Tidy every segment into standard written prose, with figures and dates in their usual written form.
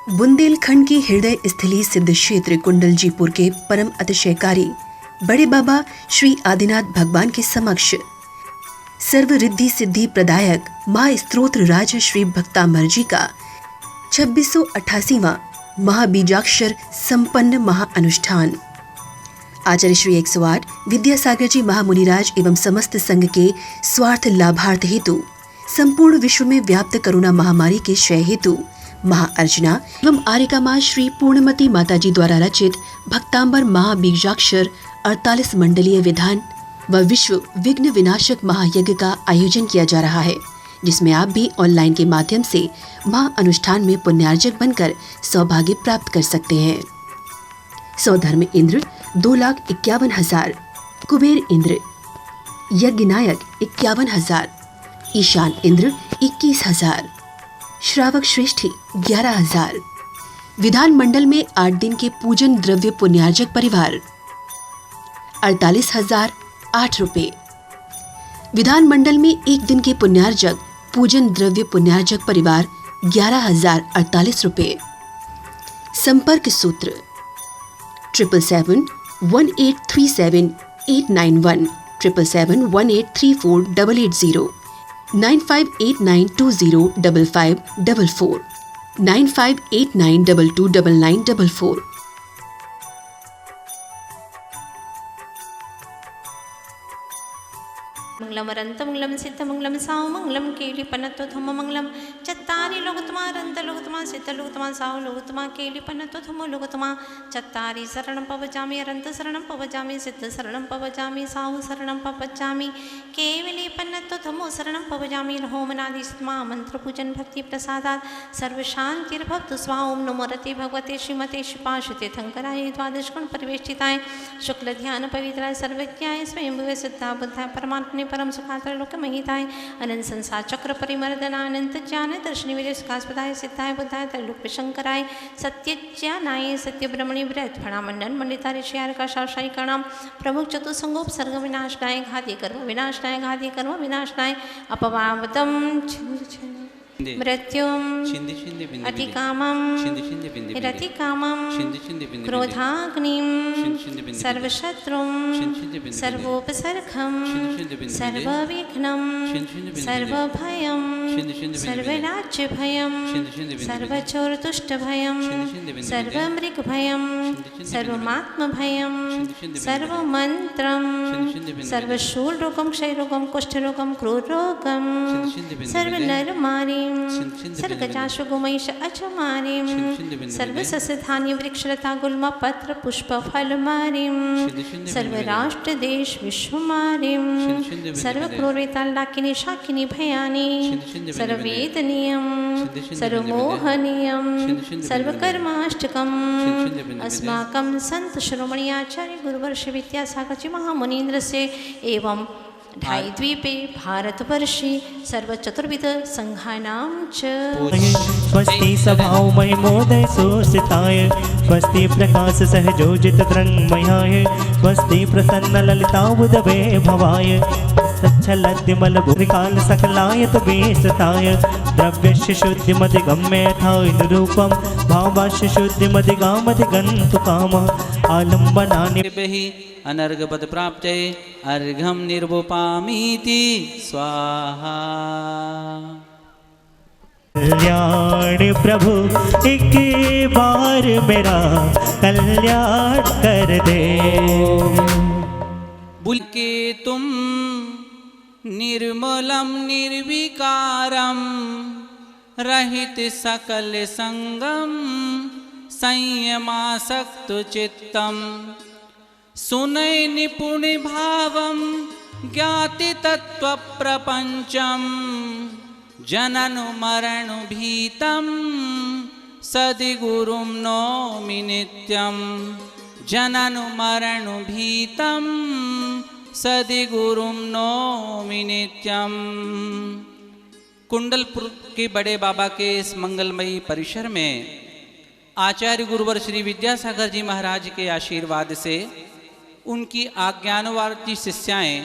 बुंदेलखंड की हृदय स्थली सिद्ध क्षेत्र कुंडलजीपुर के परम अतिशयकारी बड़े बाबा श्री आदिनाथ भगवान के समक्ष सर्व रिद्धि सिद्धि प्रदायक महा स्तोत्र राज श्री भक्तामर जी का 2688वां महाबीजाक्षर संपन्न महाअनुष्ठान आचार्य श्री 108 विद्यासागर जी महामुनिराज एवं समस्त संघ के स्वार्थ लाभार्थ हेतु संपूर्ण विश्व में व्याप्त कोरोना महामारी के क्षय हेतु महाअर्चना एवं आर्यका मां श्री पूर्णमती माताजी द्वारा रचित भक्तांबर महाबीजाक्षर 48 मंडलीय विधान व विश्व विघ्न विनाशक महायज्ञ का आयोजन किया जा रहा है, जिसमें आप भी ऑनलाइन के माध्यम से महाअनुष्ठान में पुण्यार्जक बनकर सौभाग्य प्राप्त कर सकते हैं। सौधर्म इंद्र 2,51,000, कुबेर इंद्र यज्ञ नायक 51,000, ईशान इंद्र 21,000, श्रावक श्रेष्ठी 11,000। विधान मंडल में 8 दिन के पूजन द्रव्य पुण्यार्जक परिवार 48,008 रुपए। विधान मंडल में 1 दिन के पुण्यार्जक पूजन द्रव्य पुण्यार्जक परिवार 11,048 रुपए। संपर्क सूत्र 7771837891 7771834880 9589205544 9589229944। मंगलमरंतमंगलम सिद्धमंगलम सावमंगलम केलिपनतो धम्ममंगलम चत्तारि लोकतमा रंत लोकतमा सिद्ध लोकतमा साव लोकतमा केलिपनतो धम्म लोकतमा चत्तारि शरणं पवजामि अरंत शरणं पवजामि सिद्ध शरणं पवजामि साव शरणं पवजामि केवलिपनतो धम्मो शरणं पवजामि होमनादि स्मा मंत्र पूजन भक्ति प्रसादात् सर्व शांतिर्भवतु स्वाहा। ओम नमो रते भगवते श्रीमते श्रीपाशुते थंकराय द्वादश गुण परिवेष्टिताय शुक्ल ध्यान पवित्राय सर्वज्ञाय स्वयंभुवे सिद्धा बुद्धाय परमात्मने परम सुखातर लोक महिताय अनंत संसार चक्र परिमर्दना अनंत ज्ञान दर्शनी विजय सुखास्पदाय सिद्धाय बुद्धाय त्रैलोक शंकराय सत्य ज्ञानाय सत्य ब्रह्मणि व्रत फणामंडन मंडिता ऋषियार का शाशाई कर्णाम प्रमुख चतुसंगोप सर्ग विनाशनाय घाती कर्म विनाशनाय घाती कर्म विनाशनाय अपवावतम मृत्युम अतिकामम रतिकामम क्रोधाग्निम सर्वशत्रुम सर्वोपसर्गम सर्वविघ्नम सर्वभयम सर्वराज्यभयम सर्वचोरतुष्टभयम सर्वमृगभयम सर्वमात्मभयम सर्वमन्त्रम सर्वशूलरोगम क्षयरोगम कुष्ठरोगम क्रोधरोगम सर्वनरमारी सर्गजाशु गोमैश अचमारीं सर्वसस्यधान्य वृक्षलता गुल्म पत्र पुष्प फलमारीं सर्वराष्ट्र देश विश्वमारीं सर्वक्रूरतालाकिनी शाकिनी भयानी सर्ववेदनीयं सर्वमोहनीयं सर्वकर्माष्टकम् अस्माकं संत शिरोमणि आचार्य गुरुवर्ष विद्यासागर जी महामुनीन्द्र से एवं ढाईद्वीपे भारतवर्षे सर्वचतुर्विध संघानां च स्वस्ति सभाओ महिमोदय सुस्थिताय स्वस्ति प्रकाश सहजोजित द्रंगमयाय स्वस्ति प्रसन्न ललिताबुधवे भवाय सच्छलद्यमल भूरिकाल सकलायत बेसताय द्रव्यस्य शुद्धिमधिगम्यथाय निरूपम भावस्य शुद्धिमधिगामधिगन्तु आलम्बनानि अनर्घपद प्राप्ते अर्घम निर्वोपामीति स्वाहा। कल्याण प्रभु एक बार मेरा कल्याण कर दे। बुल के तुम निर्मलम निर्विकारम रहित सकल संगम संयमासक्त चित्तम सुनय निपुण भावम ज्ञाति तत्व प्रपंचम जननु मरणु भीतम सद्गुरुं नौमि नित्यम जननु मरणु भीतम सद्गुरुं नौमि नित्यम। कुंडलपुर के बड़े बाबा के इस मंगलमयी परिसर में आचार्य गुरुवर श्री विद्यासागर जी महाराज के आशीर्वाद से उनकी आज्ञानुवर्ती शिष्याएँ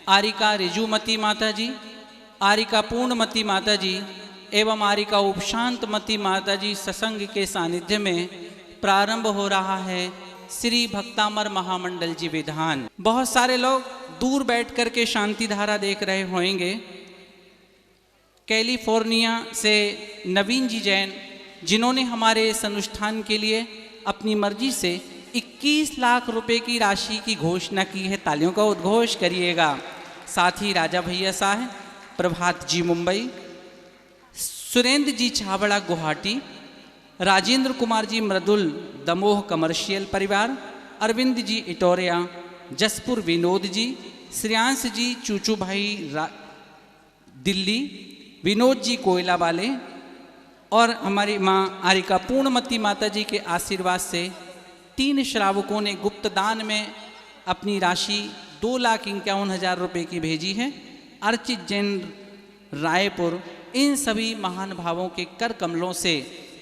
आरिका रिजुमती माता जी, आरिका पूर्णमती माता जी एवं आरिका उपशांतमती माता जी सत्संग के सानिध्य में प्रारंभ हो रहा है श्री भक्तामर महामंडल जी विधान। बहुत सारे लोग दूर बैठ कर के शांति धारा देख रहे होंगे। कैलिफोर्निया से नवीन जी जैन, जिन्होंने हमारे इस अनुष्ठान के लिए अपनी मर्जी से 21 लाख रुपए की राशि की घोषणा की है। तालियों का उद्घोष करिएगा। साथ ही राजा भैया साहब, प्रभात जी मुंबई, सुरेंद्र जी छाबड़ा गुवाहाटी, राजेंद्र कुमार जी मृदुल दमोह कमर्शियल परिवार, अरविंद जी इटोरिया, जसपुर विनोद जी, श्रेयांश जी चूचू भाई दिल्ली, विनोद जी कोयला वाले और हमारी माँ आरिका पूर्णमती माता जी के आशीर्वाद से 3 श्रावकों ने गुप्त दान में अपनी राशि 2,51,000 रुपये की भेजी है। अर्चित जैन रायपुर, इन सभी महान भावों के कर कमलों से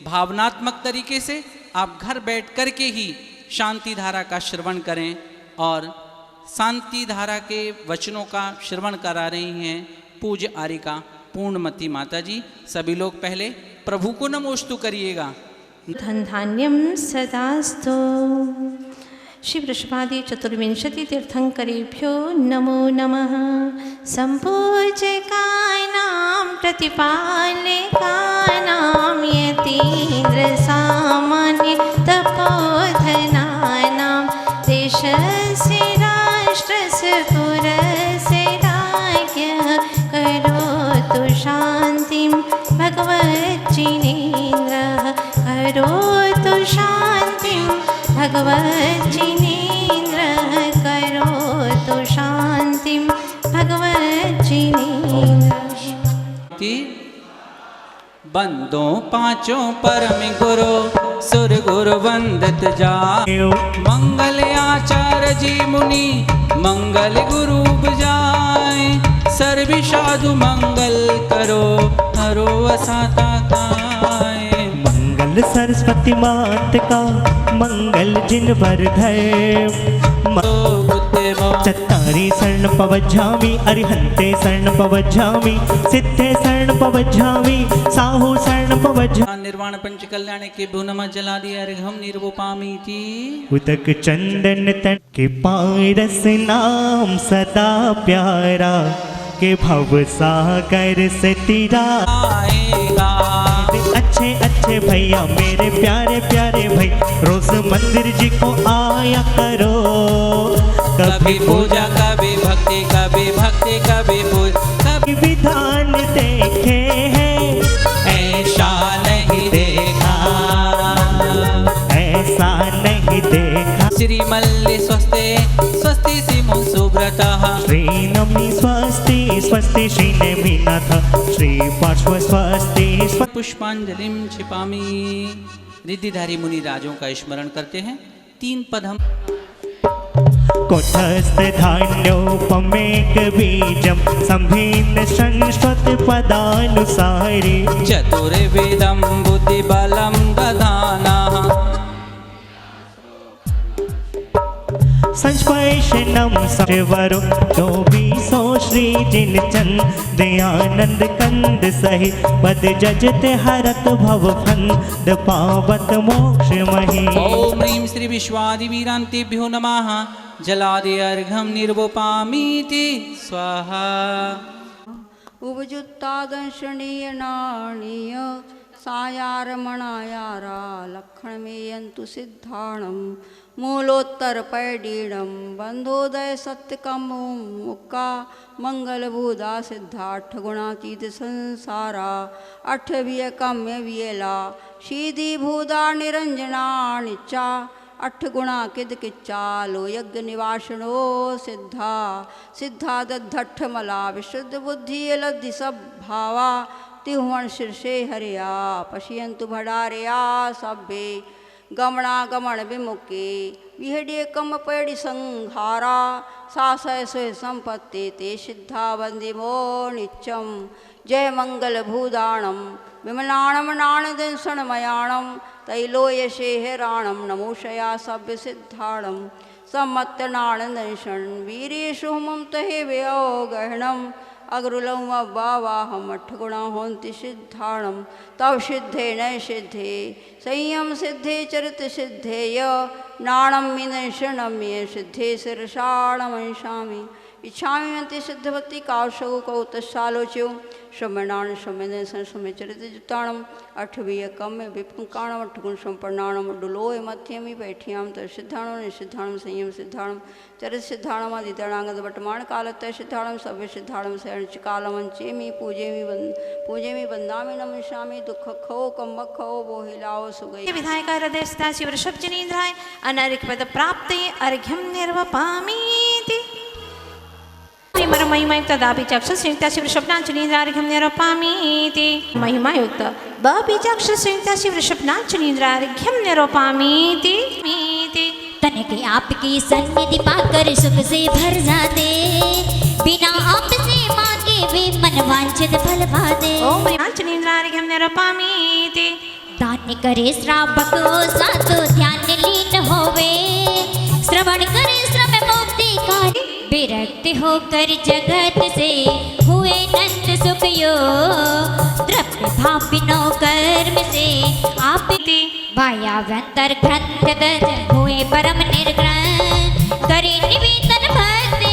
भावनात्मक तरीके से आप घर बैठ कर के ही शांति धारा का श्रवण करें और शांति धारा के वचनों का श्रवण करा रही हैं पूज्य आरिका पूर्णमती माता जी। सभी लोग पहले प्रभु को नमोस्तु करिएगा। धन धान्यम सदास्तु। श्री वृषभादि चतुर्विंशति तीर्थंकरेभ्यो नमो नमः। संपूजकानां प्रतिपालकानां यतीन्द्र सामान्य तपोधनानां देशस्य राष्ट्रस्य पुरस्य राज्ञः करोतु शान्तिं भगवज्जिनेन्द्रः करोतु शान्तिं भगवज्जिनेन्द्रः करोतु शान्तिं भगवज्जिनेन्द्रः। बंदों पांचों परम गुरु सुर गुरु वंदित जाय। मंगल आचार्य जी मुनि मंगल गुरु बजाय। सर्व साधु मंगल करो हरो असाता काय। मंगल सरस्वती मात का मंगल जिन वर धय। चत्तारी शरण पवज्झामि अरिहन्ते शरण पवज्झामि सिद्धे शरण पवज्झामि साहु शरण पवज्झामि। निर्वाण पंच कल्याण के भुनमा जलादि अर्घम निर्वपामीति। उदक चंदन तन के पारस नाम सदा प्यारा के भव सागर से तीरा। अच्छे अच्छे भैया मेरे प्यारे प्यारे भाई रोज मंदिर जी को आया करो। कभी पूजा कभी भक्ति कभी भक्ति कभी पूजा कभी विधान देखे हैं ऐसा नहीं देखा ऐसा नहीं देखा। श्री मल्ले स्वस्ते स्वस्ति सिमु सुब्रतः। श्री नमी स्वस्ति स्वस्ति श्री नेमिनाथ श्री पार्श्व स्वस्ति पुष्पांजलिम छिपामी। रिद्धिधारी मुनि राजों का स्मरण करते हैं। 3 पद हम। कोटस्थ धान्योपमेक बीजम संभिन्न संस्कृत पदानुसारी। चतुर्वेदम बुद्धि बलम ददाना। संस्पर्शनम सवरो 2400 श्री जिन चंद दयानंद कंद सहित पद जजते हरत भव फंद पावत मोक्ष मही। ओम ह्रीं श्री विश्वादि वीरांतेभ्यो नमः। जलादि अर्घम निर्वपामीति स्वाहा। उपजुत्तादंशनीय नाणीय सायारमणायारा लक्षण में यंतु सिद्धाणम मूलोत्तर पैडीणम बंधोदय सत्यकम मुक्का मंगलभूदा सिद्धाठ गुणातीत संसारा। 8 कम्य वियला शीधी भूदा निरंजना निचा। 8 गुणा किद किच्चा लो यज्ञ निवासनो सिद्धा। सिद्धा दद्धठ मला विशुद्ध बुद्धि लद्धि सब भावा। तिहुवन शीर्षे हरिया पश्यन्तु भडारया सभ्ये। गमना गमन विमुखे विहड़े कम पैड़ी संहारा। सासय स्वे संपत्ति ते सिद्धा वंदिमो नित्यम। जय मंगल भूदाणम विमलाणम नाणदंसणमयाणम तैलोयशे हेराणम नमोषया सभ्य सिद्धाणम। सम्मत्त नाणदंसन वीरेशु मम तहे व्यौ गहनम। अग्रुलम वावाहम 8 गुणा होन्ति सिद्धाणम तव सिद्धे न सिद्धे संयम सिद्धे चरित सिद्धे य नाणम विनशनम ये सिद्धे शिरसाणमंशामि इच्छामि मंति सिद्धवती काशौ कौतशालोच्यो श्रमणान श्रमेन संसमे चरित जुताणम 8 कम्य विपुकाणम 8 गुण संपर्णाणम डुलोय मध्यमी बैठियाम तर सिद्धाणम निसिद्धाणम संयम सिद्धाणम चरित सिद्धाणम आदितणांगद वर्तमान कालत सिद्धाणम सभ्य सिद्धाणम शरण कालम चेमी पूजेमी वंदामि नमस्यामि दुख खो कम खो बोहिलाओ सुगई विधायक हृदय स्था शिवऋषभ जनेन्द्राय अनर्घ पद प्राप्ते अर्घ्यम निर्वपामीति महिमायुक्त दाभिचाक्षुक्त शिवऋषभनाचनीन्द्रार्घ्यम निरूपामीति महिमायुक्त बबीजाक्षुक्त शिवऋषभनाचनीन्द्रार्घ्यम निरूपामीति तन के आपकी सन्निधि पाकर सुख से भर जाते बिना आपसे मांगे वे मन वांछित फल पाते ओम नाचनीन्द्रार्घ्यम निरूपामीति दान करे श्रावक साधु ध्यान लीन होवे श्रवण करे श्रम मुक्ति का विरक्त होकर जगत से हुए नंद सुख यो द्रव्य भाव बिनो कर्म से आप वाया व्यंतर ग्रंथ दज हुए परम निर्ग्रह करे निवेदन भक्त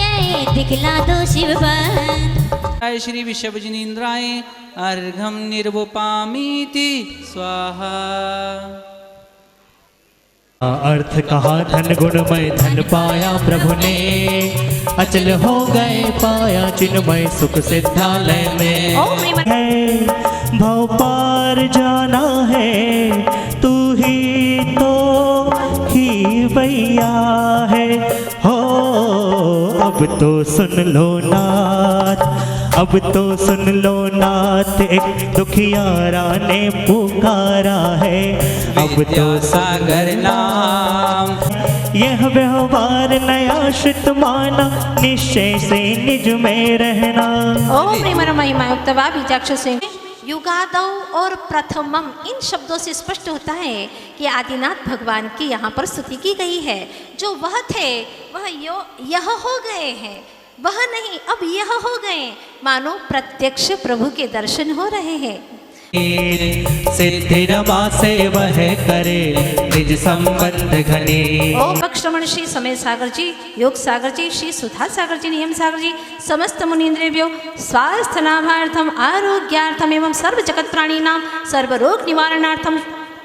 दिखला दो शिव जय श्री विषभजनीन्द्राय अर्घम निर्वपामीति स्वाहा। अर्थ कहा धन गुणमय धन पाया प्रभु ने अचल हो गए पाया चिन्मय सुख सिद्धालय में है भव पार जाना है तू ही तो ही भैया है हो अब तो सुन लो नाथ अब तो सुन लो नाथ एक दुखियारा ने पुकारा है अब तो सागर नाम यह व्यवहार नया श्रित माना निश्चय से निज में रहना। ओम प्रेमर महिमायुक्त वाभिचाक्षुष युगादौ और प्रथमम इन शब्दों से स्पष्ट होता है कि आदिनाथ भगवान की यहाँ पर स्तुति की गई है। जो वह थे वह यह हो गए हैं, वह नहीं अब यह हो गए, मानो प्रत्यक्ष प्रभु के दर्शन हो रहे हैं। सिद्धि रमा से वह करे निज संबंध घने। ओम भक्षमण श्री समय सागर जी, योग सागर जी, श्री सुधा सागर जी, नियम सागर जी, समस्त मुनीन्द्रेभ्यो स्वास्थ्य लाभार्थम आरोग्यार्थम एवं सर्व जगत प्राणीनां सर्व रोग निवारणार्थम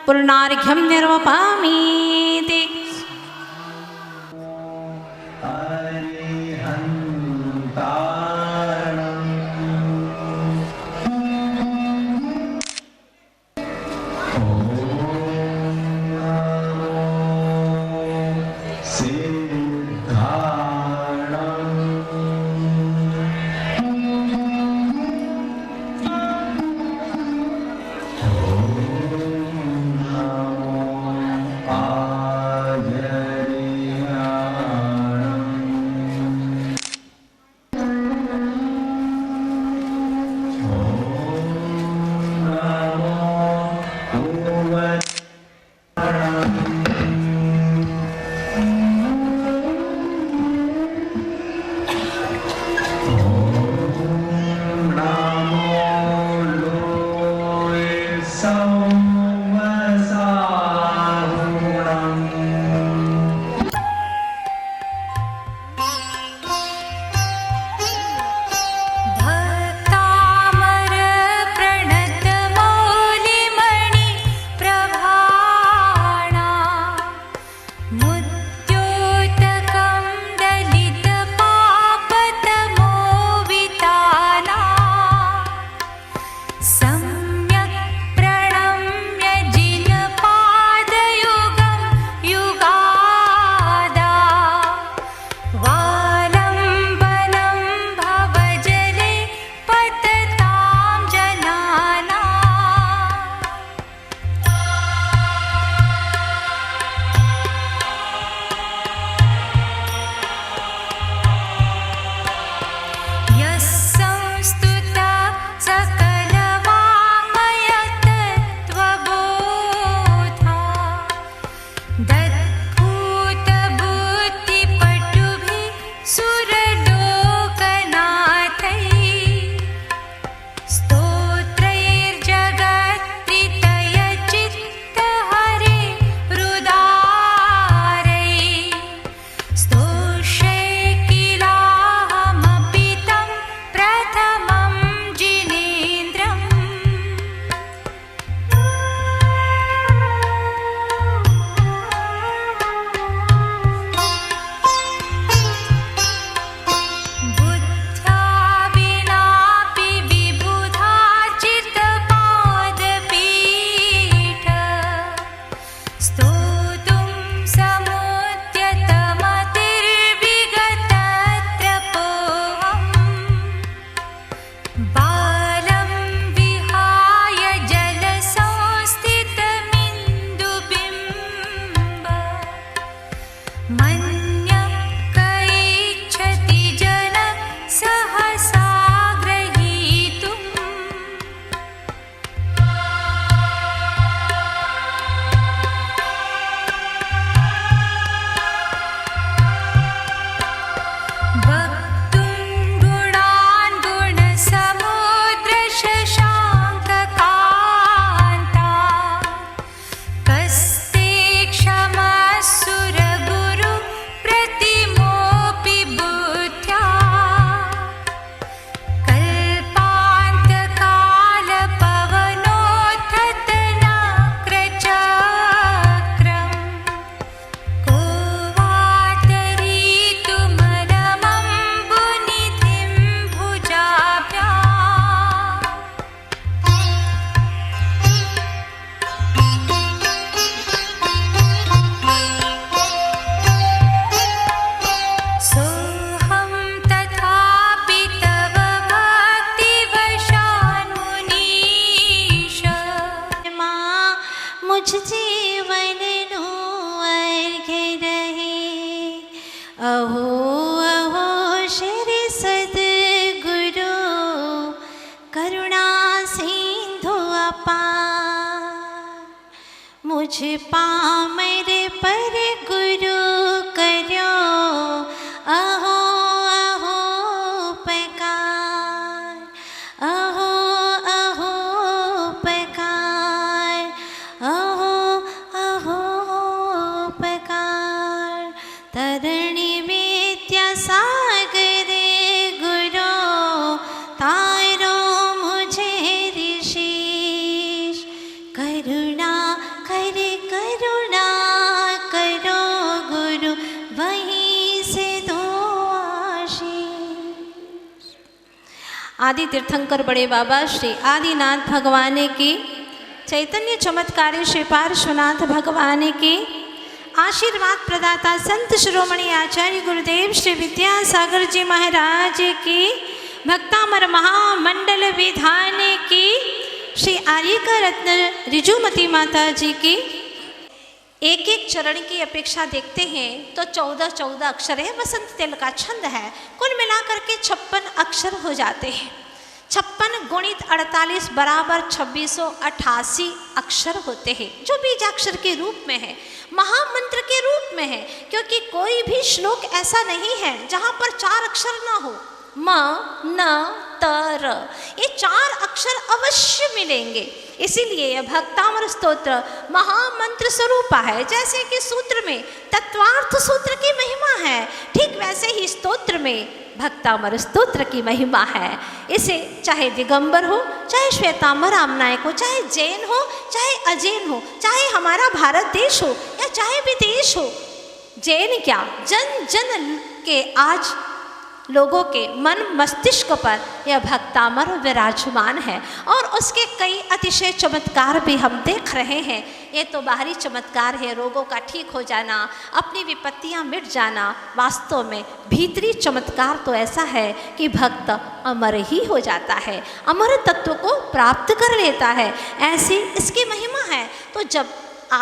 पूर्णार्घ्यम निर्वपामीति। मुझ जीवन नु अर्घ रहे। अहो अहो श्री सद्गुरु करुणा सिंधु अपार, मुझ पामर पर गुरु करो अहो अहो उपकार, अहो अहो उपकार, अहो अहो उपकार। तरणी विद्या सागर गुरु तारो मुझे ऋषिश, करुणा करे करुणा करो गुरु वहीं से दो आशीष। आदि तीर्थंकर बड़े बाबा श्री आदिनाथ भगवान की, चैतन्य चमत्कारी श्री पार्श्वनाथ भगवान की, आशीर्वाद प्रदाता संत शिरोमणि आचार्य गुरुदेव श्री विद्यासागर जी महाराज की, भक्तामर महामंडल विधान की, श्री आर्यका रत्न रिजुमती माता जी की। एक एक चरण की अपेक्षा देखते हैं तो 14 अक्षर है, वसंत तिल का छंद है। कुल मिलाकर के 56 अक्षर हो जाते हैं। 56 गुणित 48 बराबर 2688 अक्षर होते हैं, जो बीजाक्षर के रूप में है, महामंत्र के रूप में है। क्योंकि कोई भी श्लोक ऐसा नहीं है जहाँ पर 4 अक्षर ना हो। म न त र, ये 4 अक्षर अवश्य मिलेंगे। इसीलिए यह भक्तामर स्तोत्र महामंत्र स्वरूप है। जैसे कि सूत्र में तत्वार्थ सूत्र की महिमा है, ठीक वैसे ही स्तोत्र में भक्तामर स्तोत्र की महिमा है। इसे चाहे दिगंबर हो, चाहे श्वेतांबर आमनायक हो, चाहे जैन हो, चाहे अजैन हो, चाहे हमारा भारत देश हो या चाहे विदेश हो, जैन क्या जन जन के आज लोगों के मन मस्तिष्क पर यह भक्तामर विराजमान है। और उसके कई अतिशय चमत्कार भी हम देख रहे हैं। ये तो बाहरी चमत्कार है, रोगों का ठीक हो जाना, अपनी विपत्तियां मिट जाना। वास्तव में भीतरी चमत्कार तो ऐसा है कि भक्त अमर ही हो जाता है, अमर तत्व को प्राप्त कर लेता है। ऐसी इसकी महिमा है। तो जब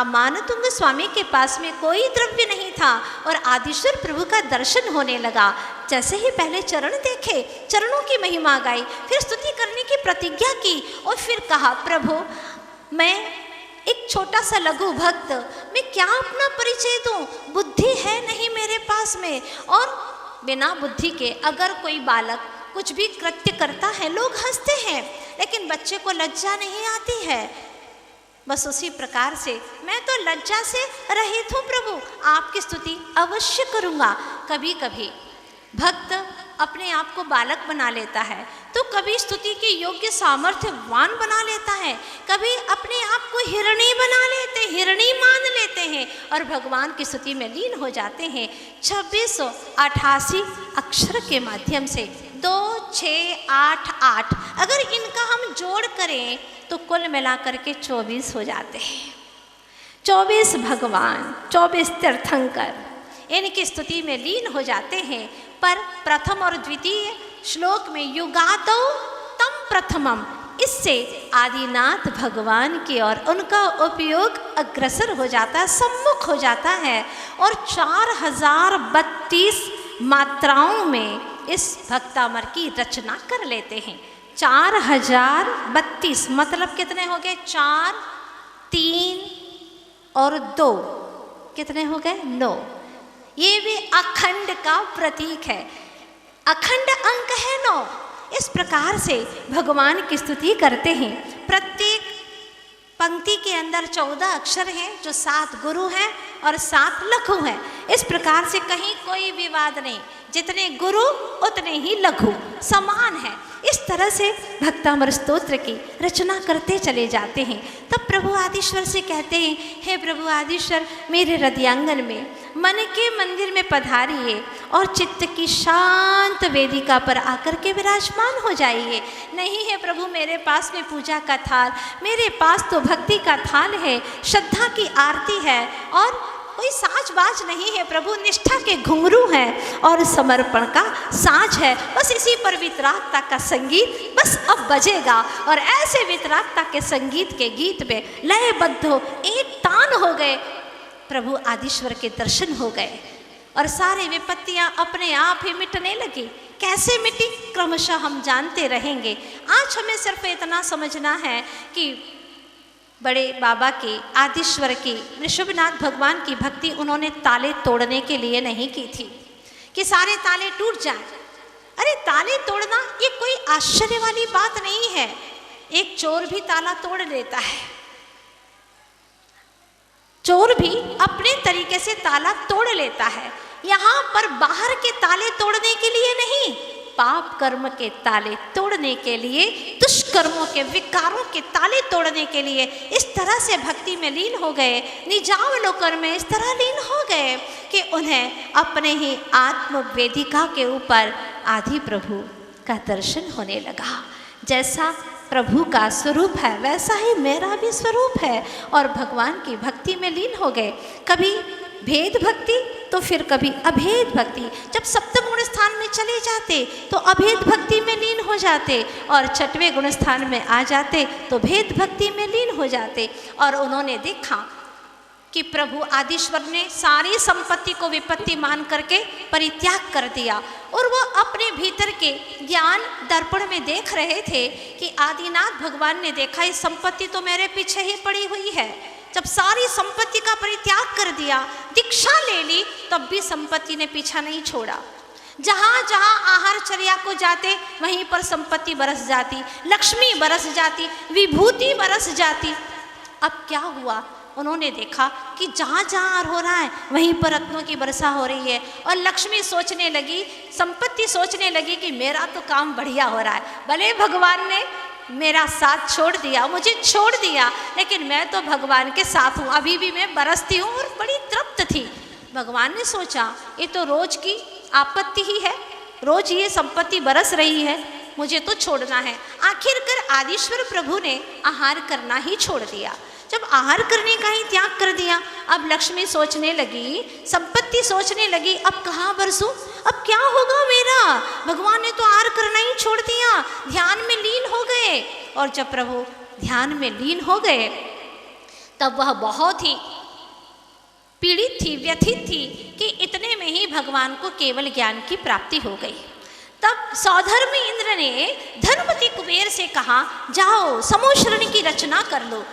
मानतुंग स्वामी के पास में कोई द्रव्य नहीं था और आदिश्वर प्रभु का दर्शन होने लगा, जैसे ही पहले चरण देखे, चरणों की महिमा गाई, फिर स्तुति करने की प्रतिज्ञा की और फिर कहा, प्रभु मैं एक छोटा सा लघु भक्त, मैं क्या अपना परिचय दूं? बुद्धि है नहीं मेरे पास में। और बिना बुद्धि के अगर कोई बालक कुछ भी कृत्य करता है, लोग हंसते हैं, लेकिन बच्चे को लज्जा नहीं आती है। बस उसी प्रकार से मैं तो लज्जा से रहित हूँ प्रभु, आपकी स्तुति अवश्य करूँगा। कभी कभी भक्त अपने आप को बालक बना लेता है, तो कभी स्तुति के योग्य सामर्थ्यवान बना लेता है, कभी अपने आप को हिरणी बना लेते, हिरणी मान लेते हैं और भगवान की स्तुति में लीन हो जाते हैं। 2688 अक्षर के माध्यम से 2 6 8 8, अगर इनका हम जोड़ करें तो कुल मिलाकर के 24 हो जाते हैं। 24 भगवान, 24 तीर्थंकर इनकी स्तुति में लीन हो जाते हैं। पर प्रथम और द्वितीय श्लोक में युगादौ तम प्रथमम, इससे आदिनाथ भगवान की और उनका उपयोग अग्रसर हो जाता है, सम्मुख हो जाता है और 4032 मात्राओं में इस भक्तामर की रचना कर लेते हैं। 4032 मतलब कितने हो गए? 4 3 और 2 कितने हो गए? 9। ये भी अखंड का प्रतीक है, अखंड अंक है 9। इस प्रकार से भगवान की स्तुति करते हैं। प्रत्येक पंक्ति के अंदर 14 अक्षर हैं, जो 7 गुरु हैं और 7 लघु हैं। इस प्रकार से कहीं कोई विवाद नहीं, जितने गुरु उतने ही लघु, समान है। इस तरह से भक्तामर स्तोत्र की रचना करते चले जाते हैं। तब प्रभु आदिश्वर से कहते हैं, हे प्रभु आदिश्वर, मेरे हृदयांगन में, मन के मंदिर में पधारिए और चित्त की शांत वेदिका पर आकर के विराजमान हो जाइए। नहीं है प्रभु मेरे पास में पूजा का थाल, मेरे पास तो भक्ति का थाल है, श्रद्धा की आरती है और कोई साज बाज नहीं है प्रभु, निष्ठा के घुंघरू हैं और समर्पण का साज है। बस इसी पर वितरागता का संगीत बस अब बजेगा और ऐसे वितरागता के संगीत के गीत में लयबद्ध हो एक तान हो गए, प्रभु आदिश्वर के दर्शन हो गए और सारी विपत्तियां अपने आप ही मिटने लगी। कैसे मिटी क्रमशः हम जानते रहेंगे। आज हमें सिर्फ इतना समझना है कि बड़े बाबा की, आदिश्वर की, ऋषभनाथ भगवान की भक्ति उन्होंने ताले तोड़ने के लिए नहीं की थी कि सारे ताले टूट जाएं। अरे ताले तोड़ना ये कोई आश्चर्य वाली बात नहीं है, एक चोर भी ताला तोड़ लेता है। चोर भी अपने तरीके से ताला तोड़ लेता है। यहाँ पर बाहर के ताले तोड़ने के लिए नहीं, पाप कर्म के ताले तोड़ने के लिए, दुष्कर्मों के विकारों के ताले तोड़ने के लिए इस तरह से भक्ति में लीन हो गए, निजावलोकन में इस तरह लीन हो गए कि उन्हें अपने ही आत्म वेदिका के ऊपर आदि प्रभु का दर्शन होने लगा। जैसा प्रभु का स्वरूप है वैसा ही मेरा भी स्वरूप है और भगवान की भक्ति में लीन हो गए। कभी भेद भक्ति तो फिर कभी अभेद भक्ति। जब सप्तम गुण स्थान में चले जाते तो अभेद भक्ति में लीन हो जाते और छठवें गुण स्थान में आ जाते तो भेद भक्ति में लीन हो जाते। और उन्होंने देखा कि प्रभु आदिश्वर ने सारी संपत्ति को विपत्ति मान करके परित्याग कर दिया और वो अपने भीतर के ज्ञान दर्पण में देख रहे थे कि आदिनाथ भगवान ने देखा इस संपत्ति तो मेरे पीछे ही पड़ी हुई है। जब सारी संपत्ति का परित्याग कर दिया, दीक्षा ले ली, तब भी संपत्ति ने पीछा नहीं छोड़ा। जहाँ जहाँ आहार चर्या को जाते वहीं पर संपत्ति बरस जाती, लक्ष्मी बरस जाती, विभूति बरस जाती। अब क्या हुआ, उन्होंने देखा कि जहाँ जहाँ हो रहा है वहीं पर रत्नों की वर्षा हो रही है और लक्ष्मी सोचने लगी, संपत्ति सोचने लगी कि मेरा तो काम बढ़िया हो रहा है। भले भगवान ने मेरा साथ छोड़ दिया, मुझे छोड़ दिया, लेकिन मैं तो भगवान के साथ हूँ, अभी भी मैं बरसती हूँ और बड़ी तृप्त थी। भगवान ने सोचा ये तो रोज की आपत्ति ही है, रोज ये संपत्ति बरस रही है, मुझे तो छोड़ना है। आखिरकार आदिश्वर प्रभु ने आहार करना ही छोड़ दिया। जब आहार करने का ही त्याग कर दिया, अब लक्ष्मी सोचने लगी, संपत्ति सोचने लगी, अब कहाँ बरसूं, अब क्या होगा मेरा। भगवान ने तो आहार करना ही छोड़ दिया, ध्यान में लीन हो गए। और जब प्रभु ध्यान में लीन हो गए तब वह बहुत ही पीड़ित थी, व्यथित थी कि इतने में ही भगवान को केवल ज्ञान की प्राप्ति हो गई। तब सौधर्म इंद्र ने धनपति कुबेर से कहा, जाओ समूह की रचना कर लो।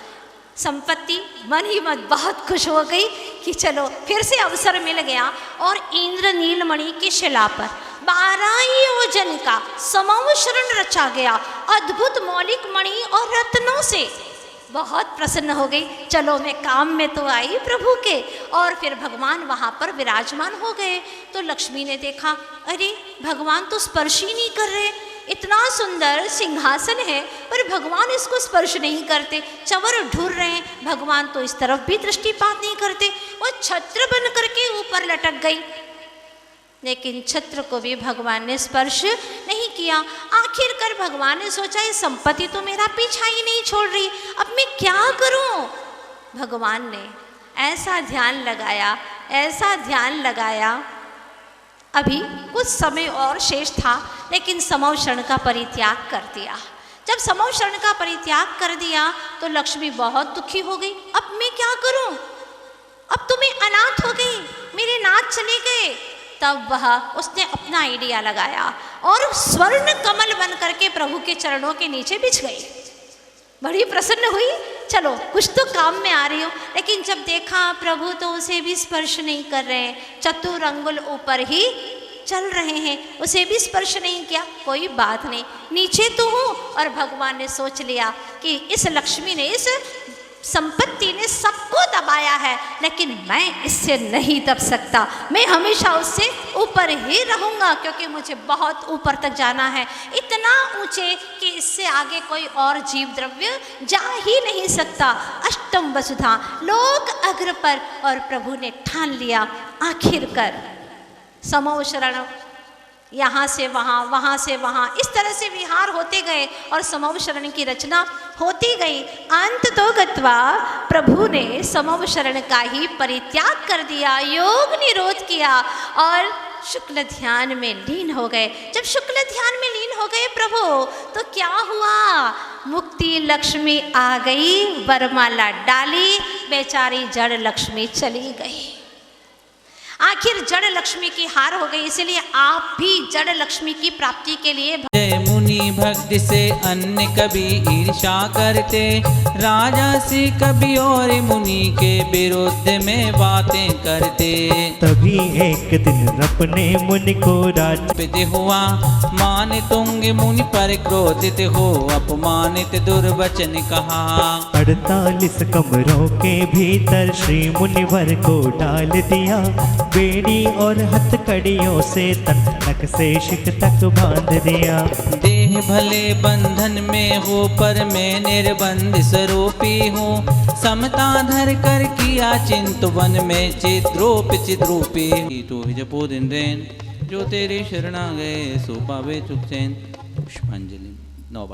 संपत्ति मन ही मन बहुत खुश हो गई कि चलो फिर से अवसर मिल गया और इंद्र नीलमणि की शिला पर 12 योजन का समूह शरण रचा गया, अद्भुत मौलिक मणि और रत्नों से। बहुत प्रसन्न हो गई, चलो मैं काम में तो आई प्रभु के। और फिर भगवान वहाँ पर विराजमान हो गए तो लक्ष्मी ने देखा, अरे भगवान तो स्पर्श ही नहीं कर रहे, इतना सुंदर सिंहासन है पर भगवान इसको स्पर्श नहीं करते, चवर ढूंढ रहे हैं, भगवान तो इस तरफ भी दृष्टिपात नहीं करते। वो छत्र बन करके ऊपर लटक गई, लेकिन छत्र को भी भगवान ने स्पर्श नहीं किया। आखिरकार भगवान ने सोचा ये संपत्ति तो मेरा पीछा ही नहीं छोड़ रही, अब मैं क्या करूं। भगवान ने ऐसा ध्यान लगाया, ऐसा ध्यान लगाया, अभी कुछ समय और शेष था, लेकिन समूह शरण का परित्याग कर दिया। जब समूह शरण का परित्याग कर दिया तो लक्ष्मी बहुत दुखी हो गई, अब मैं क्या करूं, अब तो मैं अनाथ हो गई, मेरे नाथ चले गए। तब वह उसने अपना आइडिया लगाया और स्वर्ण कमल बन करके प्रभु के चरणों के नीचे बिछ गई। बड़ी प्रसन्न हुई, चलो कुछ तो काम में आ रही हो। लेकिन जब देखा प्रभु तो उसे भी स्पर्श नहीं कर रहे हैं, चतुर अंगुल ऊपर ही चल रहे हैं, उसे भी स्पर्श नहीं किया। कोई बात नहीं, नीचे तो हूँ। और भगवान ने सोच लिया कि इस लक्ष्मी ने, इस संपत्ति ने सबको दबाया है, लेकिन मैं इससे नहीं दब सकता, मैं हमेशा उससे ऊपर ही रहूँगा, क्योंकि मुझे बहुत ऊपर तक जाना है, इतना ऊंचे कि इससे आगे कोई और जीव द्रव्य जा ही नहीं सकता। अष्टम वसुधा लोक अग्र पर। और प्रभु ने ठान लिया, आखिरकार समूह शरण यहाँ से वहाँ, वहाँ से वहाँ, इस तरह से विहार होते गए और समव शरण की रचना होती गई। अंत तो गत्वा प्रभु ने समव शरण का ही परित्याग कर दिया, योग निरोध किया और शुक्ल ध्यान में लीन हो गए। जब शुक्ल ध्यान में लीन हो गए प्रभु, तो क्या हुआ? मुक्ति लक्ष्मी आ गई, वरमाला डाली, बेचारी जड़ लक्ष्मी चली गई। आखिर जड़ लक्ष्मी की हार हो गई। इसलिए आप भी जड़ लक्ष्मी की प्राप्ति के लिए जय मुनि भक्ति से अन्य कभी ईर्षा करते, राजा से कभी और मुनि के विरुद्ध में बातें करते। तभी एक दिन अपने मुनि को राज्य हुआ, मान तुंग मुनि पर क्रोधित हो, अपमानित दुर्वचन कहा। 48 कमरों के भीतर श्री मुनिवर को डाल दिया, बेड़ी और हथकड़ियों से तन नक से शिक तक बांध दिया। देह भले बंधन में हो, पर मैं निर्बंध स्वरूपी हूँ, समता धर कर किया चिंतवन में चिद्रूपी। तो जपो दिन रैन, जो तेरे शरणा गए सो पावे चुक चैन। पुष्पांजलि 9 बार।